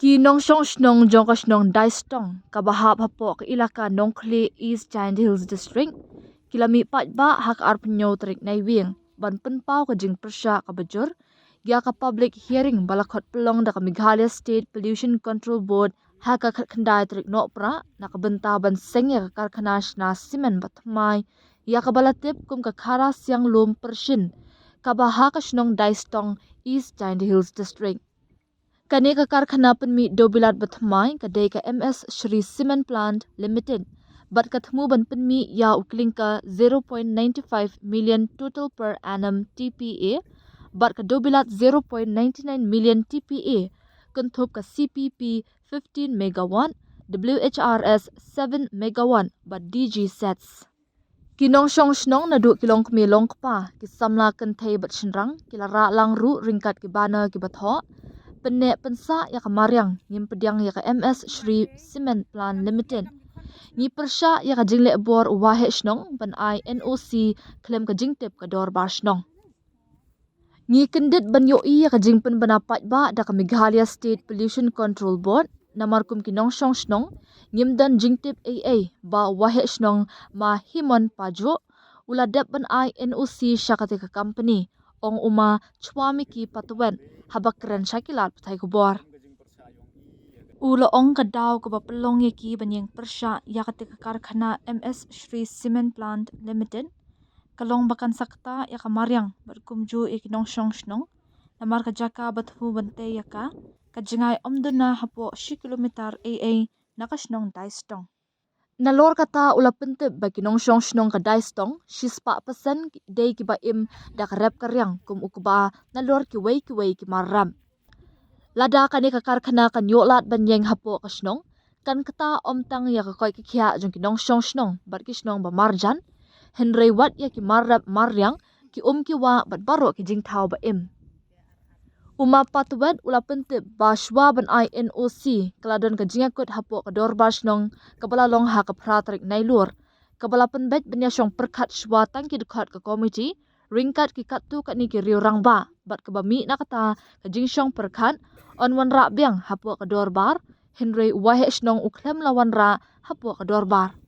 Ki nong shong shnong jong ka shnong dai stong kabahap hapo ka ilaka Nongkle East Giant Hills District kilami pat ba hak arpenyo trik nai wing ban penpau ka jing persya ka bajur gya ka public hearing balakot pelong da ka Meghalaya State Pollution Control Board haka khat khandai trik no pra na ka benta ban sengya ka karkhana na simen batmai ya ka balatip kum ka khara siang lom pershin kabaha ka shnong dai stong East Giant Hills District. Kani ka karkhana penmi dobilat batmai kadai ka MS Shri Cement Plant Limited bat kathmu ban penmi ya ukling ka 0.95 million total per annum TPA bat ka dobilat 0.99 million TPA kuntup ka CPP 15 megawatt WHRS 7 megawatt bat DG sets. Kinong shong shnong na du kilong kmi long kpa ki samla kan thai bat shinrang kilara lang ru ringkat ki bana ki batho penne pensa ya ka maryang ngim pediang ya ka MS Shri Cement Plant Limited ngi persya ya ka jingle bor wahe shnong ban I NOC klem ka jingtep ka dor bar shnong ngi kendit ban yo i ya ka jingpen banapat ba da ka Meghalaya State Pollution Control Board namarkum kinong shong shnong ngim dan jingtep AA ba wahe shnong ma himon pajo uladep ban I NOC syakate ka company ong uma chwami ki patwen habakran syakilat patai kubor. Ula ong kadaw ko bapelong yaki banyang persya yakate ka karkhana MS Shri Cement Plant Limited kalong bakan sakta ya kamaryang berkumju ikinong shong shnong namar ka jaka bathu bante yaka kajingay omduna hapo 10 kilometer AA nakashnong daistong. Nalor kata ula pentep bagi nong shong shnong ka daistong shispa pasan day ki baim da karep karyang kum ukuba nalor ki wei ki maram. Lada kani ka karkhana kan yolat banyeng hapo ka shnong kan kata omtang ya ka koi kikya jong ki nong shong shnong bar ki shnong ba marjan henry wat ya ki marap maryang ki ki wa bat baro ki jing thau baim. Uma patwet ula pentip baswa ban I NOC keladon ka jingakut hapo ka dorbar shnong kabala long ha ka pratrik nailur kabala penbet benya syong perkat shwa tangki dekat ka komiti ringkat ki katu kat ni ki riurang ba bat ka bami na kata ka jing syong perkat on wan ra biang hapo ka dorbar henry wahe shnong uklem lawan ra hapo ka dorbar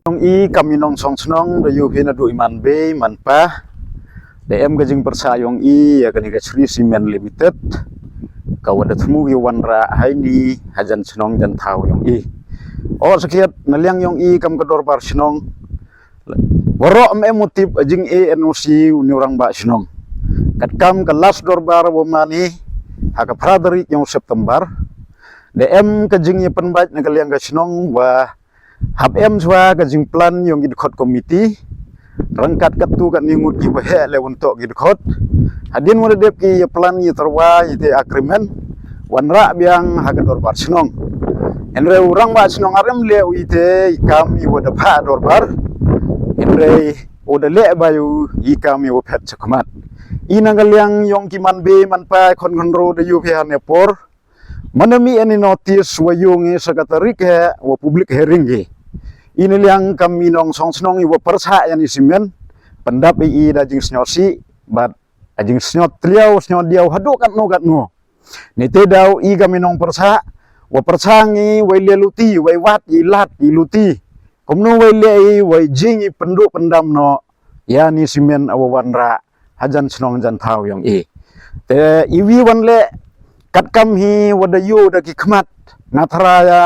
nong i kami nong song snong da yu hina du iman be man pa DM gajing persayong i ya kani ka Shri Cement Limited kawada thmu gi wanra haini hajan snong jan thau yong i o sakiat naliang yong i kam ka dorbar snong waro me motif ajing NOC uni orang ba snong kat kam ka last dorbar wo mani haka Frederick yong September DM kajing ye penbat na kaliang ka snong wa hab em swa kajing plan yong idkhot committee rangkat katu kat ningut ki bahe le untuk idkhot hadin mo dep ki plan yi terwa ite agreement wanra biang haka dorbar snong enre urang ba snong arem le ite ikam i wada pha dorbar enre oda le bayu ikam i wo phet chakmat inangaliang yong ki man be man pa kon ro de yu phe ne por manami any notice wa yung secretary ke wa public hearing ge ini liang kami nong song snong iwa persa yang isimen pendap i dajing snyosi bat ajing snyot tliau snyot diau hadu kat no ni te dau i kami nong persa wa persangi wai leluti wai wat i lat i luti komno wai le wai jing i penduk pendam no ya ni simen awawanra hajan snong jan thau yang i te iwi wan le kat kam hi wada yu da ki khmat ngathara ya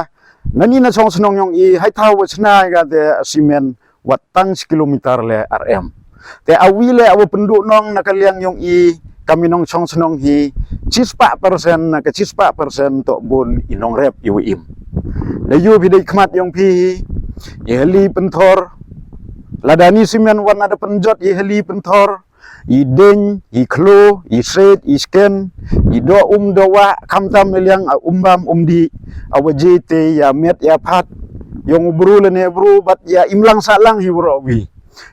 nani na song snong yong i hai thau chna ga de simen watang kilometer le RM te awi le awu penduk nong nakaliang yong i kami nong song snong hi 90% na ka 90% to bun inong rep im le yu bi de khmat yong pi i heli penthor ladani simen wan ada penjot i heli penthor i deng i klo i set i scan i do wa kamtam liang umbam umdi awajete ya met ya phat yong bru le ne bru bat ya imlang salang hi bro wi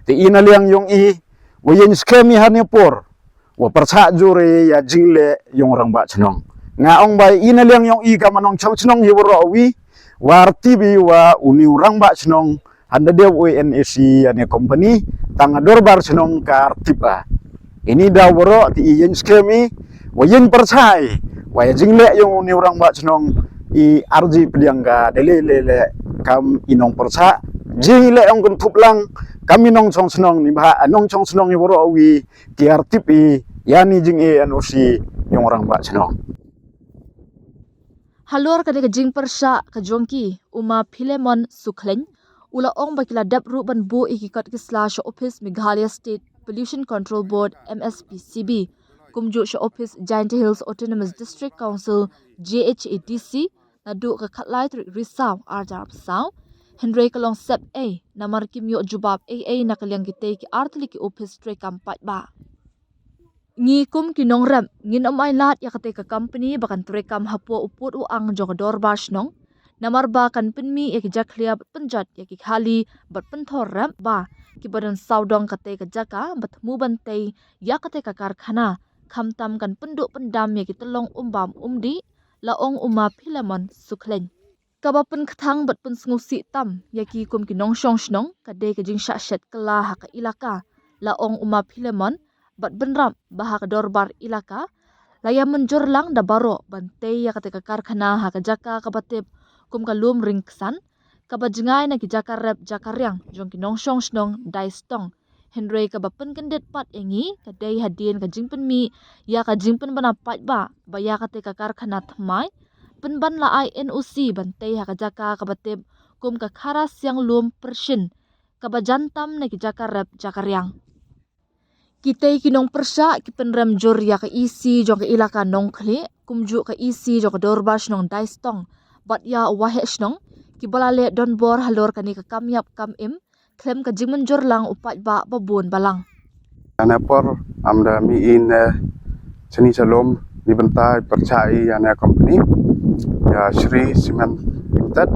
te ina liang yong i wayen skemi hane por wa persa jure ya jingle yong rang ba chnong nga ong bai ina liang yong i ka manong chau chnong hi bro wi warti bi wa uni urang ba chnong handa de NAC ane company tangador bar chnong kar tipa ini da woro ti yen skemi wayen persai waya jingle yung ni orang ba chnong i arji pediangga dele lele kam inong persa jing le ong kun thuplang kami nong chong snong ni ba nong chong snong ni boro wi kiar tip i yani jing e anosi yong orang ba snong Halor ka jing persya ka jongki uma Philemon Sukhleng ula ong bakila dap ru ban bu ikikat kisla sha office Meghalaya State Pollution Control Board MSPCB kumju sha office Giant Hills Autonomous District Council JHADC nadu ka khatlai tri risaw arjar saw Henry kalong sep a namar kimyo jubab a na kalyang kitay ki artli ki office tre kampat ba ngi kum kinong ram ngin amay lat yakate ka company bakan tre kam hapo uput u ang jogador basnong namar ba kan penmi yak jaklia penjat yak khali bat penthor ram ba ki badan saudong kate ka jaka batmu bantei yakate ka karkhana khamtam kan penduk pendam yak telong umbam umdi laong uma Philemon Sukhleng kabapen kthang bat pen sngusi tam yaki kum kinong shong shnong kade ka jing sha shet kala ha ka ilaka laong uma Philemon bat benram bahak dorbar ilaka laya menjur lang da baro bantei yakate ka karkhana ha ka jaka kabatip kum ka lum ringksan kabajngai na ki jaka rep jakaryang jong kinong shong shnong daistong Henry kabapen kendet pat engi kadai hadien ka jingpen mi ya ka jingpen bana pat ba baya kate ka karkhana thmai penban la ai NOC bantei ha ka jaka kabatip kum ka kharas yang lum pershin kabajantam na ki jaka rep jakaryang kitay kinong persya ki penrem jor ya ka isi jong ka ilaka nongkhle kumju ka isi jong ka dorbash nong daistong bat ya wahesh nong ki balale don bor halor kani ka kamyap kam im klem ka jingmen jor lang upat ba babun balang Anapor amda mi in seni salom dibentai percaya yana company ya Shri Cement Limited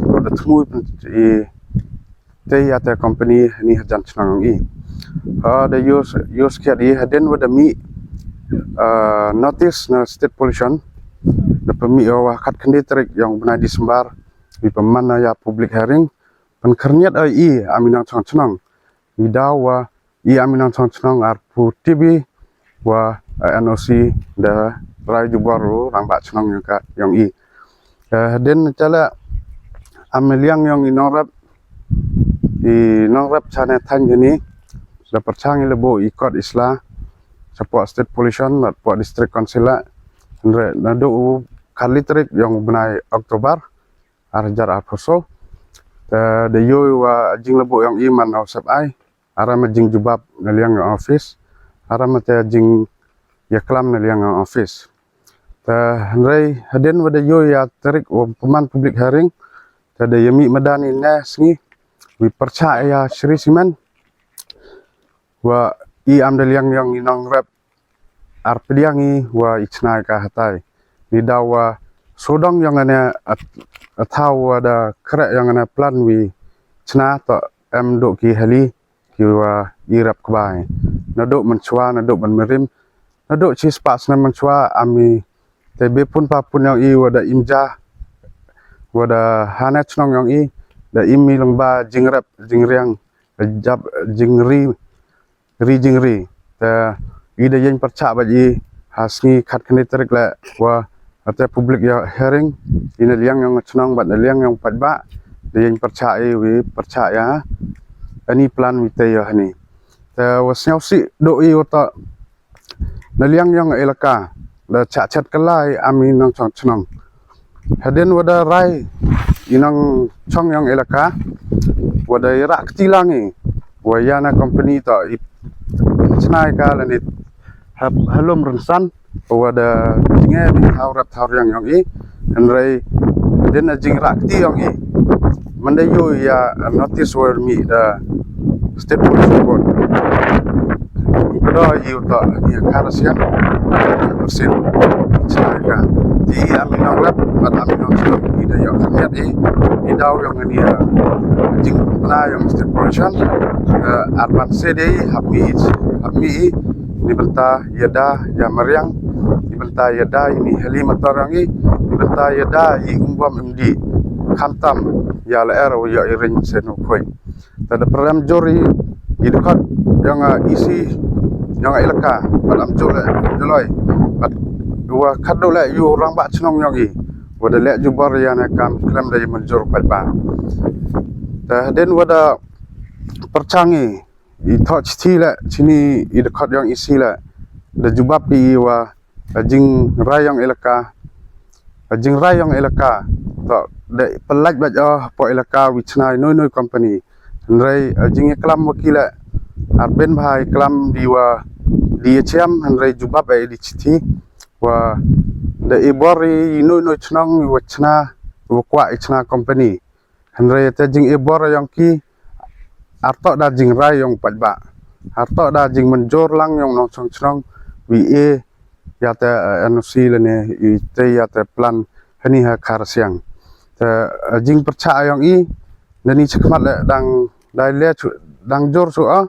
pada temu i te ya company ni hajan senang i the use kiat i haden wada mi notice na state pollution the pemi wa kat kenditrik yang benar disembar di pemana ya public hearing penkerniat i aminang senang di dawa i aminang senang arpu TV wa NOC da rai jubaru rambak senang yang i den cala ameliang yang inorap chane tan jeni da percang lebo ikot isla support state pollution at po district council andre nado kalitrik yang benai Oktober arjar aposo de yo wa jing lebo yang iman au sab ai arama jing jubab ngaliang office arama te jing yaklam ngaliang office Henry haden wada yo ya terik peman public hearing tada yami madani na sngi wi percaya Shri Cement wa i amdal yang inong rep arpediangi wa ichna ka hatai ni dawa sodong yang ana atau ada krek yang ana plan wi chna to em do ki hali ki wa irap kbai nadok menchwa nadok menmerim nadok chispas na menchwa ami tebe pun papun yang i wada imja wada hanet snong yang i da imi lengba jingrap jingriang jab jingri jingri ta ida yang percak baji hasni khat khnitrik la wa ate public ya hearing ina liang yang snong bat liang yang patba da yang percak wi percak ya ani plan wi te ya hani ta wasnyau si do i ota naliang yang elaka da chat kelai ami nang chong haden wada rai inang chong yang elaka wada rak tilangi wayana company to chnai ka lanit halom rensan wada nge di thaurap thaur yang i henrai den jing rak ti yang i mandayo ya notice were me the state pollution board kada yuta ya karasya persen caka di aminang lab at aminang stok ida yang kanyat i daw yang ni jing pla yang state pollution arban cd habmi ni benta yada ya mariang ni benta yada ini heli matarangi ni benta yada i umbam md khantam ya la era ya iring seno koi tada program jori idukat yang isi yang ilaka malam jole joloi dua kadole yu orang bak chnong yang i wada lek jubar yana kam kram da manjur palpa ta den wada percangi I thot stila sini I dekat yang isila da jubab pi wa jing rayong elaka to da pelaj baja po elaka wichna noi company nrai jing iklam wakila arben bhai iklam diwa DHM nrai jubab di chithi wa da ibori noi chnang wachna wakwa ichna company nrai ta jing ibor yang ki arto da jing rayong pajba arto da jing menjor lang yang nong chnang VA ya ta NOC lene ite ya ta plan hani ha khar siang ta jing percaya yang nani chakmat le dang dai le dang jor so a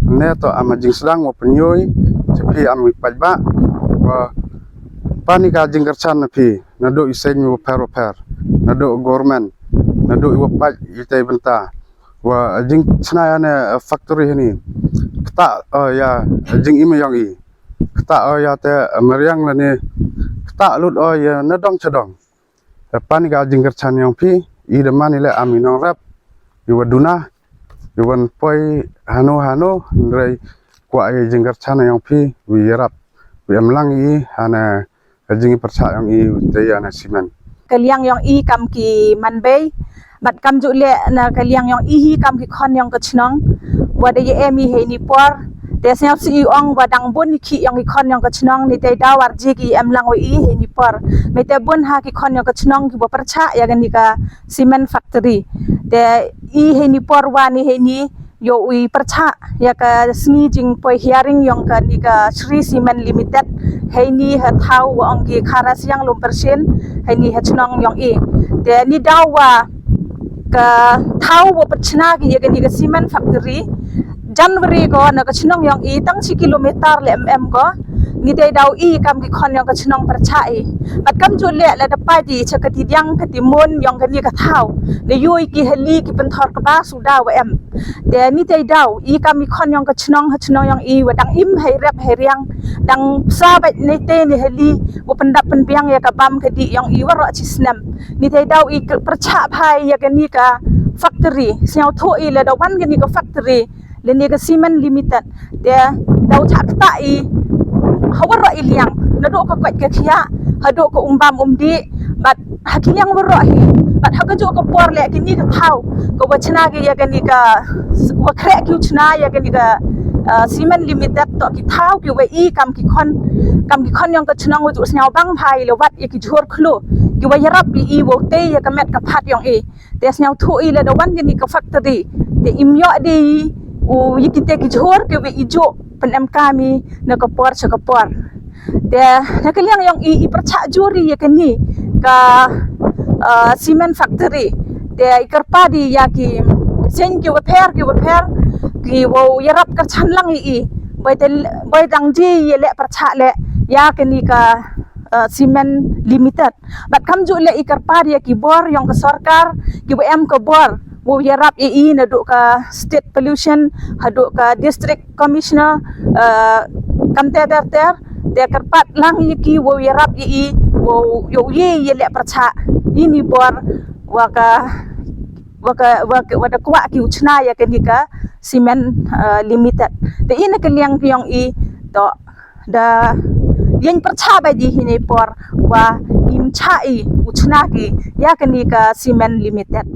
ne to ama jing sedang mo penyoi sepi am pajba wa pani ka jing kercan pi nado isen wo per nado government nado wo paj ite benta wa jing snayane factory hani kta ya jing ime yang kta ya te meriang lane kta lut ya nadong chadong pani ka jing kercan yang pi de mani le aminong rap iwaduna iwan poi hano ndrai kwa jing kercan yang pi wirap wi amlang hana jing percaya yang te ya na simen kaliang yang kam ki manbei bat kam ju le na kaliang yang hi kam ki khon yang kachnong wada ye emi he ni por te sap si ong wadang bun ki yang ki khon yang kachnong ni te da war ji ki amlang he ni por me te bun ha ki khon yang kachnong ki bo percha ya gan ni ka cement factory te he ni por wa ni he ni yo ui percha ya ka sni jing poi hearing yang ka ni ka Shri Cement Limited he ni ha thau ong ki khara siang lum persen he ni ha chnong yang te ni dawa ka thau wo pachna ki ye ni ka cement factory January ko na ka chnong yang tang si kilometer le ko ni te dau kam ki khon yang ka chnong percha bat kam ju le da pa di chakati yang ka timun yang ka ni ka thau le yui ki heli ki penthor ka ba su da wa te ni te dau kam ki khon yang ka chnong yang wadang im hai rap hai riang dang sa ba ni te ni heli wo pendap penpiang ya ka bam ka di yang wa ro chi snam ni te dau percha phai ya ka ni ka factory siao tho le da wan ka ni ka factory le ni ka cement limited te dau thak ta hawara iliang nado ka kwat ka khia hado ko umbam umdi bat hakiliang waro bat hakajo ko por le kini ka thau ko wachna ki ya kani ka wakre ki uchna ya kani ka cement limited to ki thau ki we kam ki khon yang ka chnang wo ju snyao bang phai le wat ya ki jhor khlo ki wa yarap wo te ya ka met ka phat yang te snyao thu le da wan kini ka factory te imyo di u yikite ki jhor ki we ijo penem kami na kapor sa kapor de nakaliang yang percha juri ya kani ka cement factory de ikarpa di ya ki sen ki waper ki wo yarap ka chan lang boy dang ji le percha le ya kani ka cement limited bat kam ju le ikarpa di ya ki bor yang ka sarkar ki ka bor wo yarap na do ka state pollution hado ka district commissioner kamte ter de karpat lang ki wo yarap wo yo ye le percha ini bor waka wada kwa ki uchna ya kani ka cement limited de ina kaliang yang to da yen percha ba di hini por wa im chai uchna ki ya kani ka cement limited